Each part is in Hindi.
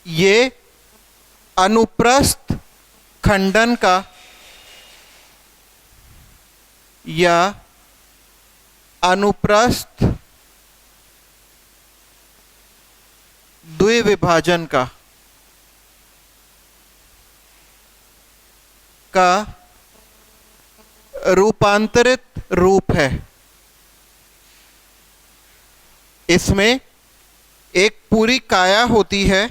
ये अनुप्रस्थ खंडन का या अनुप्रस्थ द्विविभाजन का रूपांतरित रूप है। इसमें एक पूरी काया होती है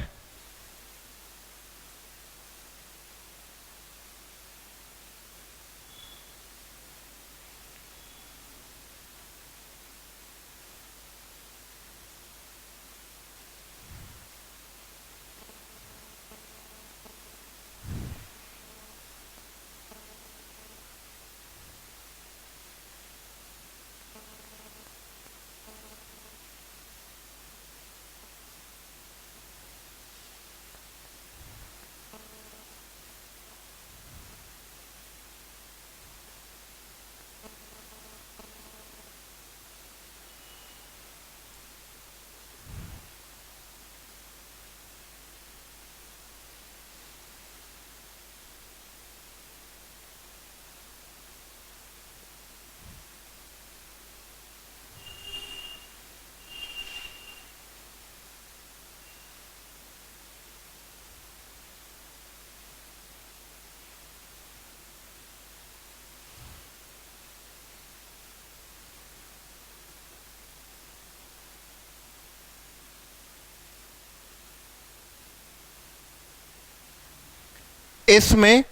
इसमें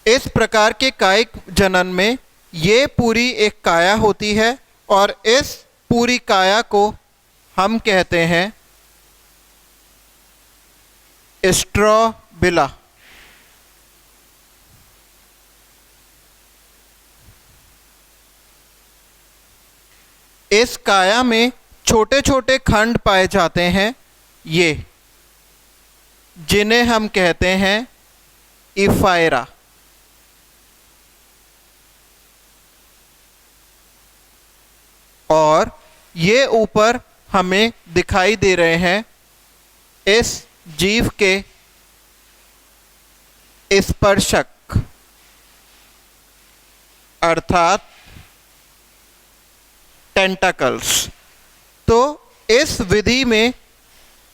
इस प्रकार के कायिक जनन में ये पूरी एक काया होती है और इस पूरी काया को हम कहते हैं स्ट्रोबिला। इस काया में छोटे छोटे खंड पाए जाते हैं, ये जिन्हें हम कहते हैं इफायरा। और ये ऊपर हमें दिखाई दे रहे हैं इस जीव के स्पर्शक अर्थात टेंटाकल्स। तो इस विधि में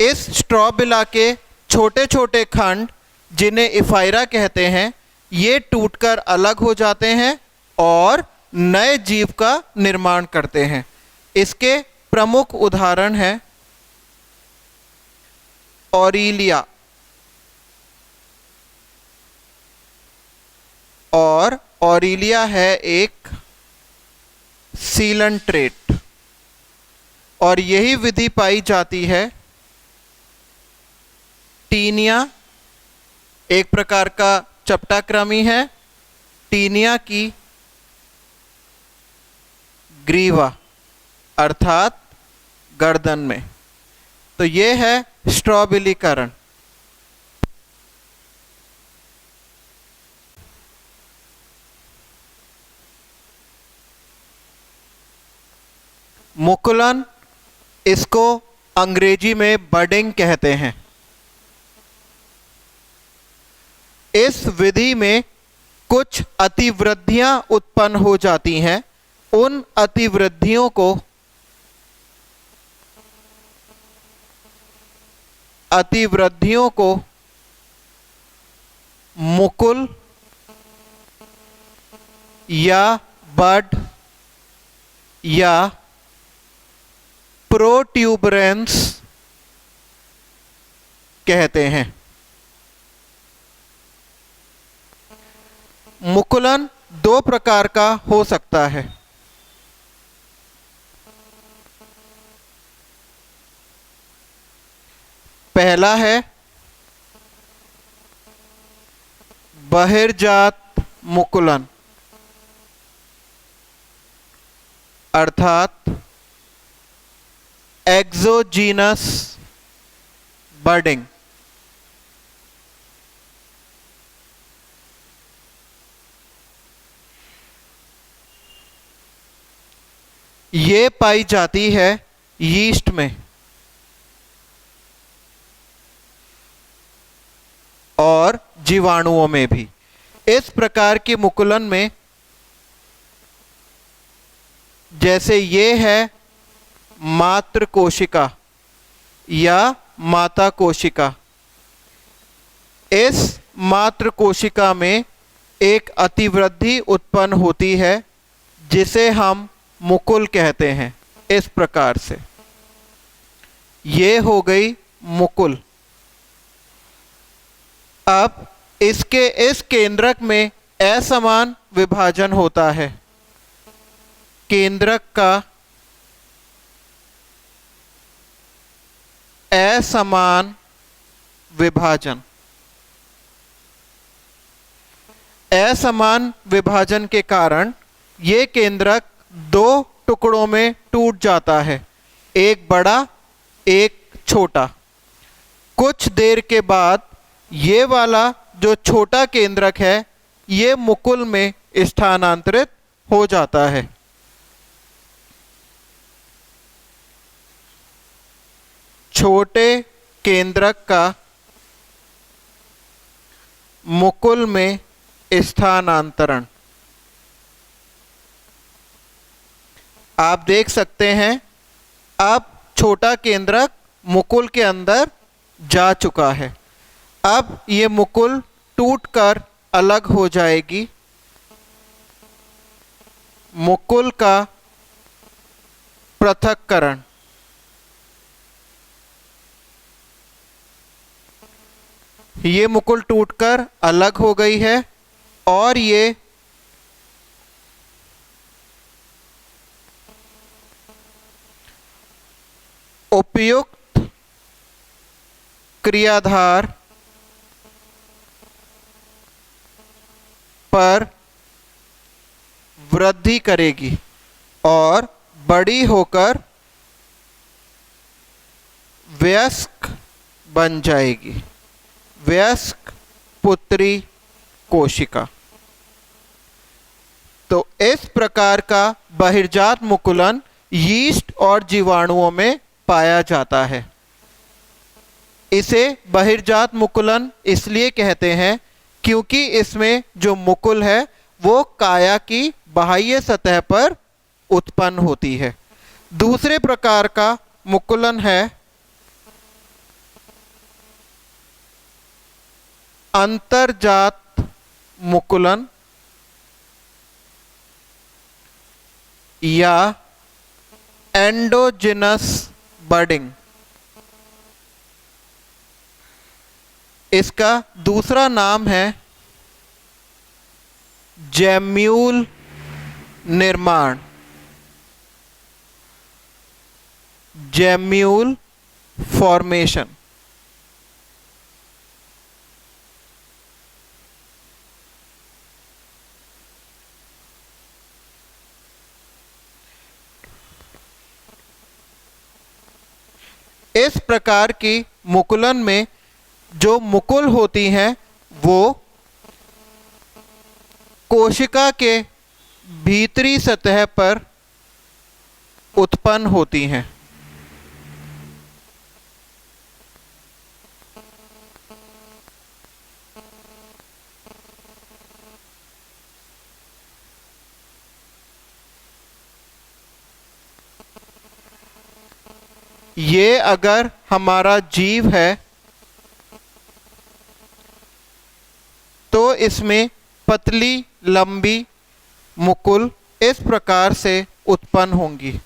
इस स्ट्रोबिला के छोटे छोटे खंड जिन्हें इफायरा कहते हैं, ये टूटकर अलग हो जाते हैं और नए जीव का निर्माण करते हैं। इसके प्रमुख उदाहरण हैं ऑरिलिया और ऑरिलिया है एक सीलेंट्रेट और यही विधि पाई जाती है टीनिया, एक प्रकार का चपटाकृमि है, टीनिया की ग्रीवा अर्थात गर्दन में। तो ये है स्ट्रोबिलीकरण। मुकुलन, इसको अंग्रेजी में बडिंग कहते हैं। इस विधि में कुछ अतिवृद्धियां उत्पन्न हो जाती हैं। उन अतिवृद्धियों को मुकुल या बड या प्रोट्यूबरेंस कहते हैं। मुकुलन दो प्रकार का हो सकता है। पहला है बहिर्जात मुकुलन अर्थात एक्सोजीनस बडिंग। ये पाई जाती है यीस्ट में। जीवाणुओं में भी। इस प्रकार की मुकुलन में जैसे ये है मातृ कोशिका या माता कोशिका, इस मातृ कोशिका में एक अतिवृद्धि उत्पन्न होती है जिसे हम मुकुल कहते हैं। इस प्रकार से ये हो गई मुकुल। अब इसके इस केंद्रक में असमान विभाजन होता है। केंद्रक का असमान विभाजन, असमान विभाजन के कारण ये केंद्रक दो टुकड़ों में टूट जाता है, एक बड़ा एक छोटा। कुछ देर के बाद ये वाला जो छोटा केंद्रक है ये मुकुल में स्थानांतरित हो जाता है। छोटे केंद्रक का मुकुल में स्थानांतरण आप देख सकते हैं। अब छोटा केंद्रक मुकुल के अंदर जा चुका है। अब ये मुकुल टूटकर अलग हो जाएगी। मुकुल का पृथक्करण, ये मुकुल टूटकर अलग हो गई है और ये उपयुक्त क्रियाधार पर वृद्धि करेगी और बड़ी होकर वयस्क बन जाएगी, वयस्क पुत्री कोशिका। तो इस प्रकार का बहिर्जात मुकुलन यीस्ट और जीवाणुओं में पाया जाता है। इसे बहिर्जात मुकुलन इसलिए कहते हैं क्योंकि इसमें जो मुकुल है वो काया की बाह्य सतह पर उत्पन्न होती है। दूसरे प्रकार का मुकुलन है अंतर्जात मुकुलन या एंडोजिनस बडिंग। इसका दूसरा नाम है जैम्यूल निर्माण, जैम्यूल फॉर्मेशन। इस प्रकार की मुकुलन में जो मुकुल होती हैं वो कोशिका के भीतरी सतह पर उत्पन्न होती हैं। ये अगर हमारा जीव है तो इसमें पतली लंबी मुकुल इस प्रकार से उत्पन्न होंगी।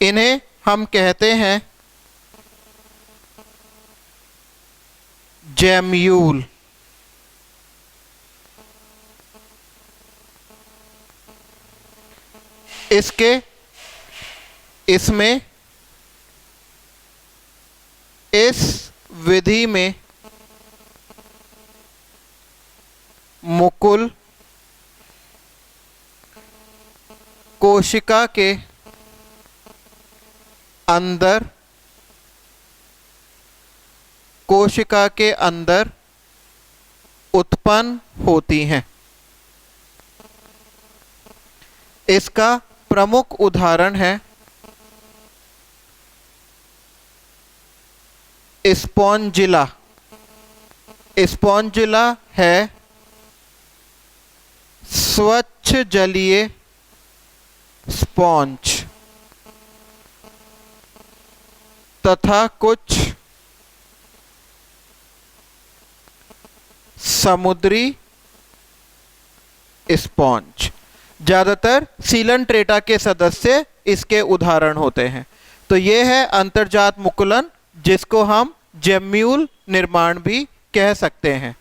इन्हें हम कहते हैं जैम्यूल। इसमें इस विधि में मुकुल कोशिका के अंदर उत्पन्न होती हैं। इसका प्रमुख उदाहरण है स्पॉन्जिला। स्पॉन्जिला है स्वच्छ जलीय स्पॉन्ज तथा कुछ समुद्री स्पॉन्ज। ज़्यादातर सीलनट्रेटा के सदस्य इसके उदाहरण होते हैं। तो ये है अंतर्जात मुकुलन, जिसको हम जेम्यूल निर्माण भी कह सकते हैं।